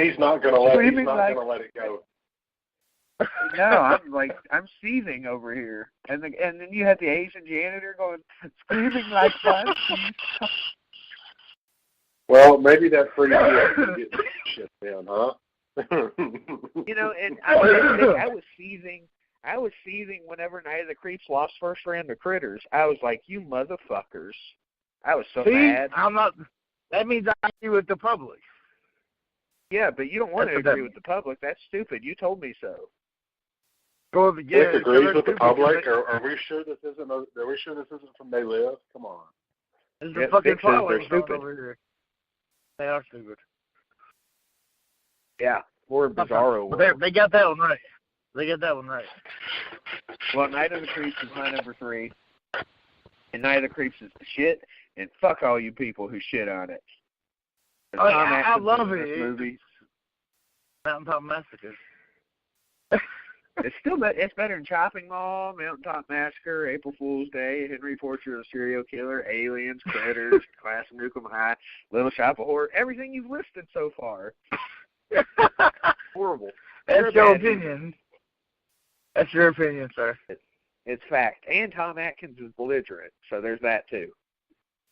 He's not going to let it go. No, I'm seething over here, and then you had the Asian janitor going screaming like fun. Well, maybe that free gift can get shit down, huh? And I was seething. I was seething whenever Night of the Creeps lost first round to Critters. I was like, you motherfuckers. I was so mad. I'm not. That means I agree with the public. Yeah, but you don't want to agree with the public. That's stupid. You told me so. Dick agrees with the public. Are we sure this isn't? Are we sure this isn't from They Live? Come on. This is fucking they're stupid. Over here. They are stupid. Yeah, or Bizarro. But they got that one right. Well, Night of the Creeps is my number 3, and Night of the Creeps is the shit. And fuck all you people who shit on it. Oh, I love it. Movie. Mountaintop Massacre. It's better than Chopping Mall, Mountaintop Massacre, April Fool's Day, Henry Portrait of a Serial Killer, Aliens, Critters, Class of Nukem High, Little Shop of Horror, everything you've listed so far. Horrible. That's your opinion. That's your opinion, sir. It's fact. And Tom Atkins is belligerent, so there's that too.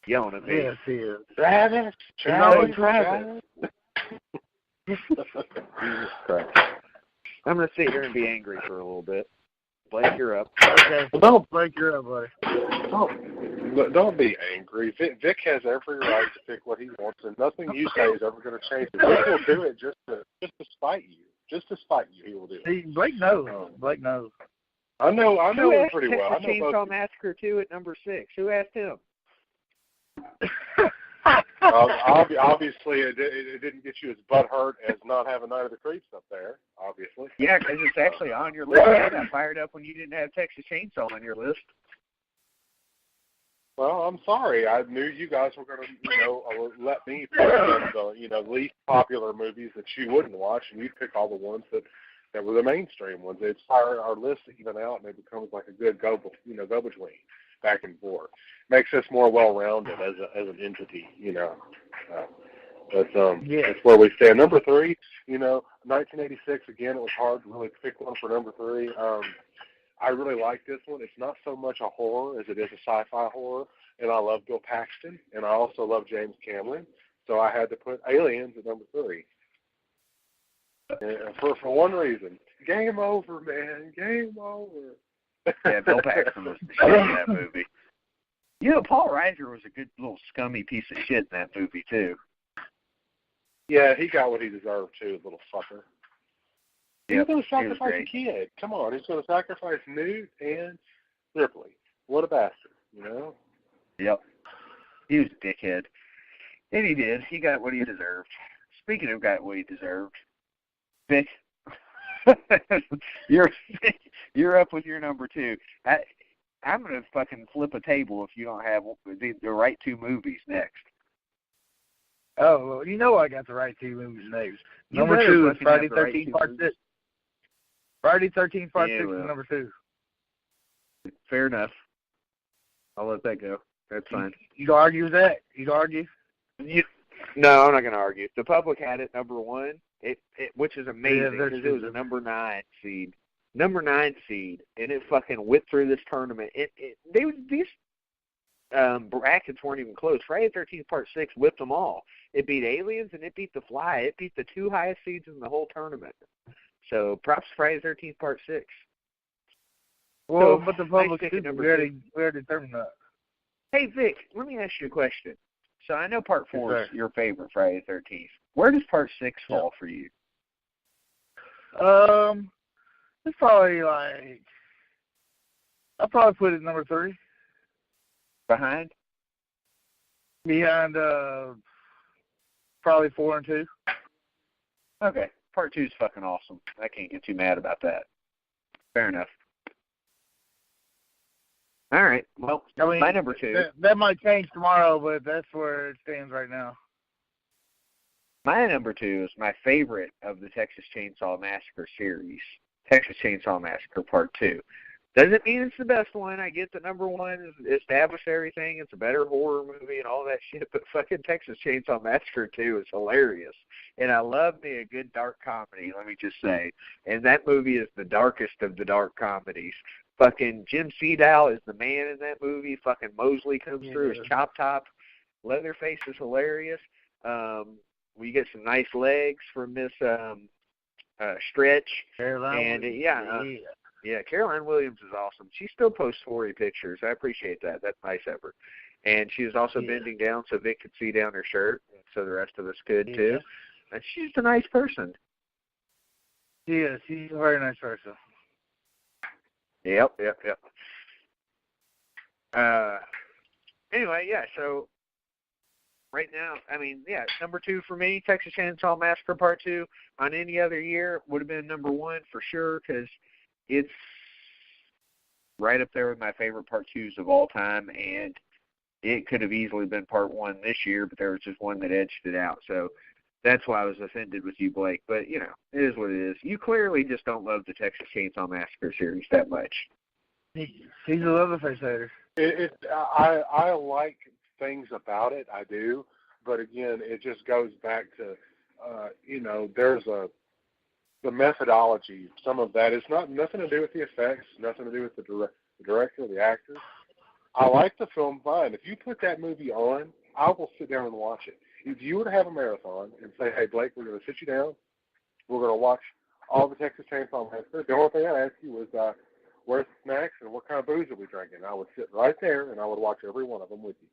Yelling at me. Yes, he is. Travis. Jesus Christ. I'm going to sit here and be angry for a little bit. Blake, you're up. Okay. Well, Blake, you're up, buddy. Don't be angry. Vic has every right to pick what he wants, and nothing you say is ever going to change it. Vic will do it just to spite you. Just to spite you, he will do it. See, Blake knows. Blake knows. I know him pretty well. I know Chainsaw Massacre 2 at number 6. Who asked him? Obviously, it didn't get you as butthurt as not having Night of the Creeps up there, obviously. Yeah, because it's actually on your list. I got fired up when you didn't have Texas Chainsaw on your list. Well, I'm sorry. I knew you guys were going to, let me pick the, least popular movies that you wouldn't watch, and you'd pick all the ones that were the mainstream ones. It's our list to even out, and it becomes like a good go-between, back and forth. Makes us more well-rounded as an entity, That's where we stand. Number 3, 1986. Again, it was hard to really pick one for number 3. I really like this one. It's not so much a horror as it is a sci-fi horror, and I love Bill Paxton, and I also love James Cameron, so I had to put Aliens at number 3. And for one reason. Game over, man. Game over. Yeah, Bill Paxton was the shit in that movie. Paul Reiser was a good little scummy piece of shit in that movie, too. Yeah, he got what he deserved, too, little fucker. Yep, he's going to sacrifice a kid. Come on, he's going to sacrifice Newt and Ripley. What a bastard, Yep. He was a dickhead. And he did. He got what he deserved. Speaking of got what he deserved, Vic, you're up with your number 2. I'm going to fucking flip a table if you don't have the right 2 movies next. Oh, well, I got the right 2 movies next. Number 2 is Friday 13th Part 6. Friday 13th Part 6 is number 2. Fair enough. I'll let that go. That's fine. You gonna argue with that? No, I'm not going to argue. The public had it number 1, which is amazing because it was a number 9 seed. Number 9 seed, and it fucking whipped through this tournament. These brackets weren't even close. Friday the 13th Part 6 whipped them all. It beat Aliens and it beat The Fly. It beat the 2 highest seeds in the whole tournament. So props to Friday the 13th Part 6. Well, but the public we already determined that. Hey, Vic, let me ask you a question. So I know Part 4 is your favorite, Friday the 13th. Where does Part 6 fall for you? It's probably I'll probably put it at number 3. Behind, probably 4 and 2. Okay. Part 2 is fucking awesome. I can't get too mad about that. Fair enough. All right. Well, my number 2. That might change tomorrow, but that's where it stands right now. My number 2 is my favorite of the Texas Chainsaw Massacre series, Texas Chainsaw Massacre Part 2. Doesn't mean it's the best one. I get the number one established everything. It's a better horror movie and all that shit. But fucking Texas Chainsaw Massacre 2 is hilarious. And I love me a good dark comedy, let me just say. And that movie is the darkest of the dark comedies. Fucking Jim Seedow is the man in that movie. Fucking Mosley comes through as Chop Top. Leatherface is hilarious. We get some nice legs from Miss Stretch. Caroline and yeah, Caroline Williams is awesome. She still posts hoary pictures. I appreciate that. That's nice of her. And she was also bending down so Vic could see down her shirt, so the rest of us could too. And she's a nice person. Yeah, she's a very nice person. Yep. Anyway, yeah, so right now, I mean, yeah, number 2 for me, Texas Chainsaw Massacre Part 2. On any other year, would have been number 1 for sure, because it's right up there with my favorite Part 2s of all time, and it could have easily been Part 1 this year, but there was just one that edged it out. So that's why I was offended with you, Blake. But, you know, it is what it is. You clearly just don't love the Texas Chainsaw Massacre series that much. He's a Leatherface hater. I like things about it, I do. But, again, it just goes back to, there's the methodology. Some of that is nothing to do with the effects, nothing to do with the director, the actors. I like the film fine. If you put that movie on, I will sit down and watch it. If you were to have a marathon and say, hey, Blake, we're going to sit you down, we're going to watch all the Texas Chainsaw Massacre, the only thing I'd ask you was, where's the snacks and what kind of booze are we drinking? I would sit right there and I would watch every one of them with you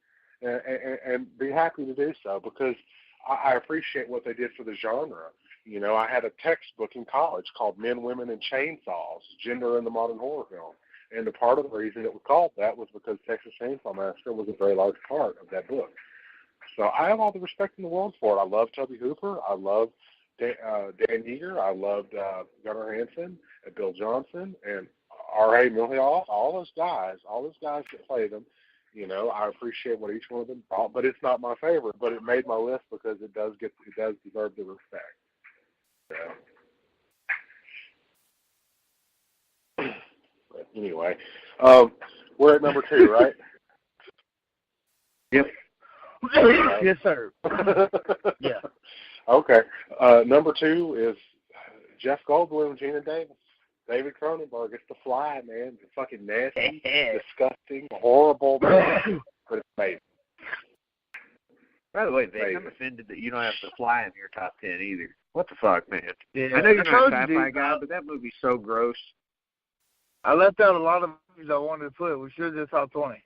and be happy to do so, because I appreciate what they did for the genre. You know, I had a textbook in college called Men, Women, and Chainsaws, Gender in the Modern Horror Film. And the part of the reason it was called that was because Texas Chainsaw Massacre was a very large part of that book. So I have all the respect in the world for it. I love Toby Hooper. I love Dan Yeager. I loved Gunnar Hansen and Bill Johnson and R.A. Milhoff, all those guys that play them. You know, I appreciate what each one of them brought, but it's not my favorite. But it made my list because it does deserve the respect. Yeah. But anyway, we're at number 2, right? Yep. Yes, sir. Yeah. Okay. Number 2 is Jeff Goldblum, Gina Davis. David Cronenberg. It's The Fly, man. It's fucking nasty, disgusting, horrible, man. But it's amazing. By the way, Vic, I'm offended that you don't have The Fly in your top 10 either. What the fuck, man? Yeah, I know you're not a sci-fi guy, but that movie's so gross. I left out a lot of movies I wanted to put. We should have did top 20.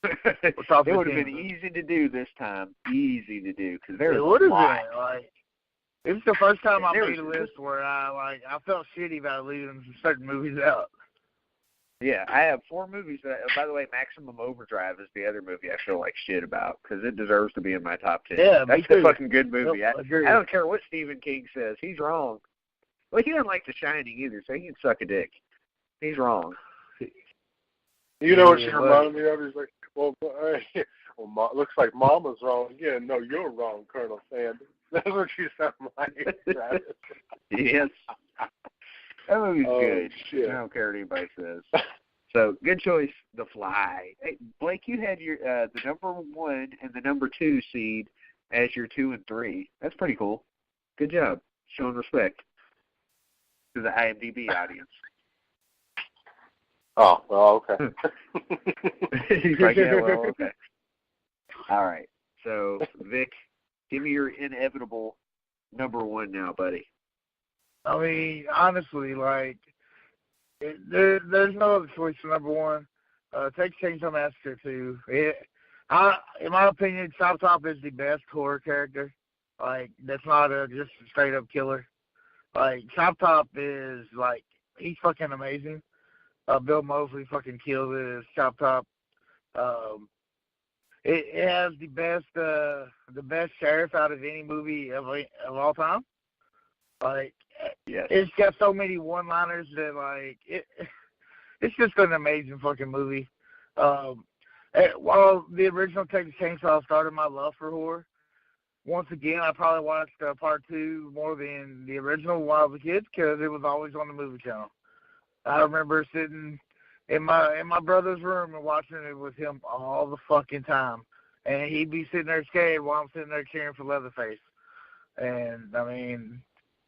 It would have been easy to do this time. Easy to do, because there was a lot. It was the first time I made a list where I felt shitty about leaving certain movies out. Yeah, I have 4 movies. By the way, Maximum Overdrive is the other movie I feel like shit about because it deserves to be in my top 10. Yeah, that's a fucking good movie. I don't care what Stephen King says. He's wrong. Well, he doesn't like The Shining either, so he can suck a dick. He's wrong. You know what she reminded me of? He's like, looks like Mama's wrong. Yeah, no, you're wrong, Colonel Sanders. That's what you sound like. Yes. That movie's good. Shit. I don't care what anybody says. So, good choice, The Fly. Hey, Blake, you had your the number 1 and the number 2 seed as your 2 and 3. That's pretty cool. Good job. Showing respect to the IMDb audience. Oh, well, okay. He's like, yeah, well, okay. All right. So, Vic, give me your inevitable number 1 now, buddy. I mean, honestly, there's no other choice for number 1. Texas Chainsaw Massacre 2. In my opinion, Chop Top is the best horror character. That's not just a straight-up killer. Chop Top is, he's fucking amazing. Bill Moseley fucking killed it as Chop Top. It has the best sheriff out of any movie of all time. Yes. It's got so many one-liners that it's just an amazing fucking movie. While the original Texas Chainsaw started my love for horror, once again I probably watched Part 2 more than the original when I was a kid because it was always on the movie channel. I remember sitting in my brother's room and watching it with him all the fucking time. And he'd be sitting there scared while I'm sitting there cheering for Leatherface. And, I mean,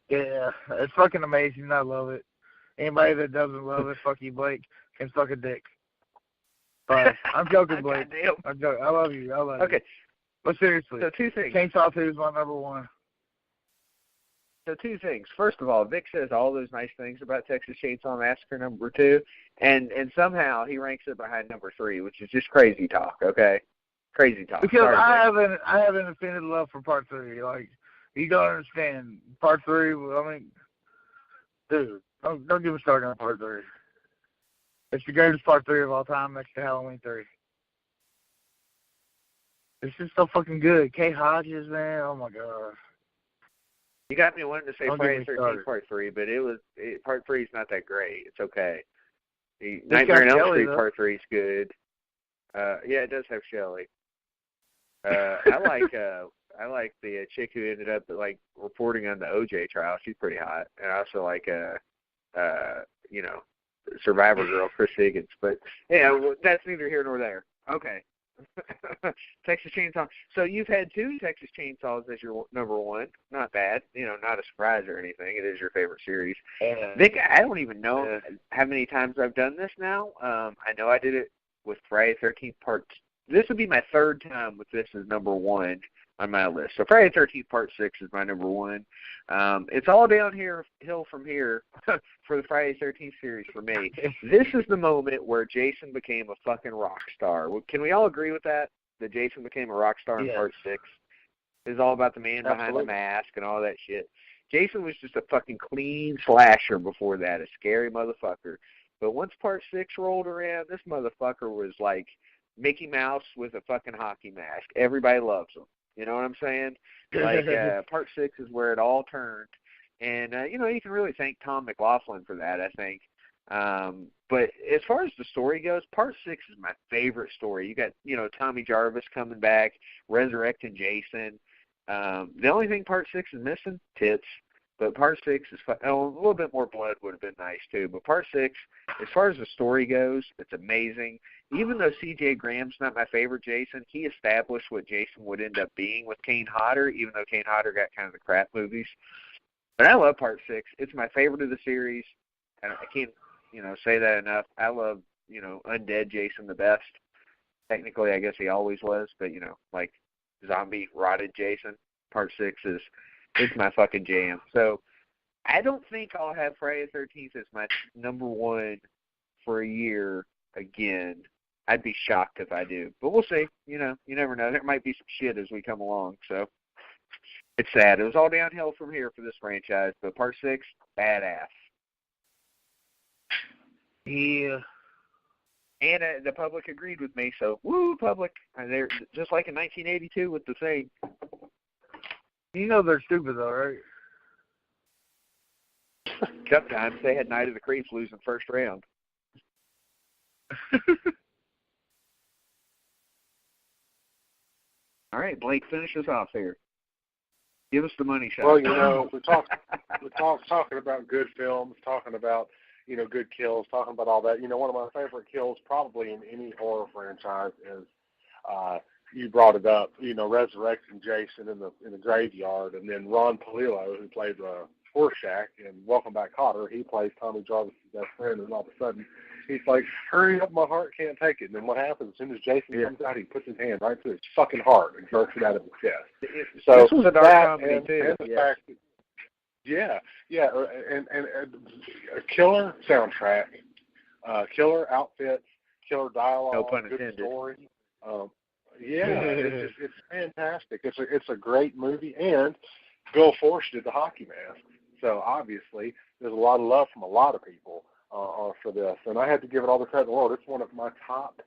yeah, it's fucking amazing. I love it. Anybody that doesn't love it, fuck you, Blake, can suck a dick. But I'm joking, Blake. I'm joking. I love you. Okay. But seriously, so 2 things. Chainsaw 2 is my number one. So 2 things. First of all, Vic says all those nice things about Texas Chainsaw Massacre number 2, and somehow he ranks it behind number 3, which is just crazy talk. Okay, crazy talk. Because sorry, I haven't offended love for part 3. Like, you don't understand. Part 3. I mean, dude, don't get me started on part 3. It's the greatest part 3 of all time next to Halloween 3. It's just so fucking good. Kay Hodges, man, oh my god. You got me wanting to say Don't Friday get me 13th started. Part 3, but Part 3 is not that great. It's okay. Nightmare on Elm Street though. Part 3 is good. Yeah, it does have Shelley. I like the chick who ended up like reporting on the OJ trial. She's pretty hot, and I also like Survivor girl Chris Higgins. But yeah, that's neither here nor there. Okay. Texas Chainsaw. So you've had 2 Texas Chainsaws as your number 1. Not bad. Not a surprise or anything. It is your favorite series. Vic, I don't even know how many times I've done this now. I know I did it with Friday the 13th Part. This would be my 3rd time with this as number 1 on my list. So Friday the 13th Part 6 is my number 1. It's all downhill from here for the Friday the 13th series for me. This is the moment where Jason became a fucking rock star. Can we all agree with that? That Jason became a rock star in Part 6? It's all about the man behind the mask and all that shit. Jason was just a fucking clean slasher before that, a scary motherfucker. But once Part 6 rolled around, this motherfucker was like Mickey Mouse with a fucking hockey mask. Everybody loves him. You know what I'm saying? Like, Part 6 is where it all turned. And, you can really thank Tom McLaughlin for that, I think. But as far as the story goes, Part 6 is my favorite story. You got, Tommy Jarvis coming back, resurrecting Jason. The only thing Part 6 is missing, tits. But Part 6 is a little bit more blood would have been nice, too. But Part 6, as far as the story goes, it's amazing. Even though C.J. Graham's not my favorite Jason, he established what Jason would end up being with Kane Hodder, even though Kane Hodder got kind of the crap movies. But I love Part 6. It's my favorite of the series. I can't, say that enough. I love, Undead Jason the best. Technically, I guess he always was, but, like zombie rotted Jason. Part 6 it's my fucking jam. So I don't think I'll have Friday the 13th as my number 1 for a year again. I'd be shocked if I do. But we'll see. You never know. There might be some shit as we come along. So it's sad. It was all downhill from here for this franchise. But Part 6, badass. Yeah. And the public agreed with me. So, woo, public. And they're just like in 1982 with the thing. They're stupid, though, right? Sometimes they had Night of the Creeps losing first round. All right, Blake, finish us off here. Give us the money shot. Well, we're talking about good films, talking about, good kills, talking about all that. One of my favorite kills probably in any horror franchise is you brought it up, resurrecting Jason in the graveyard, and then Ron Palillo, who played Horshack in Welcome Back, Kotter, he plays Tommy Jarvis' best friend, and all of a sudden he's like, "Hurry up, my heart can't take it." And then what happens? As soon as Jason comes out, he puts his hand right through his fucking heart and jerks it out of his chest. So this was a dark comedy too. And the fact that, and a killer soundtrack, killer outfits, killer dialogue, no pun good intended. story. It's fantastic. It's a great movie, and Bill Force did the hockey mask. So obviously, there's a lot of love from a lot of people for this, and I had to give it all the credit in the world. It's one of my top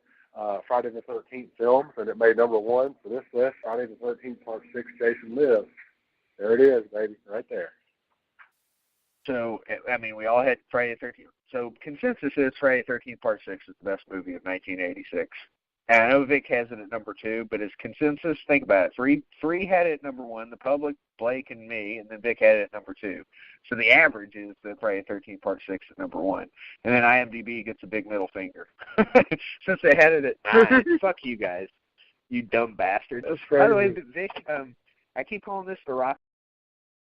Friday the 13th films, and it made number 1 for this list. Friday the 13th Part 6, Jason Lives. There it is, baby, right there. So, we all had Friday the 13th. So, consensus is Friday the 13th Part 6 is the best movie of 1986. And I know Vic has it at number 2, but as consensus, think about it. Three had it at number 1, the public, Blake, and me, and then Vic had it at number 2. So the average is the Friday the 13th Part 6 at number 1. And then IMDb gets a big middle finger. Since they had it at 9, fuck you guys, you dumb bastards. By the way, Vic, I keep calling this the Rock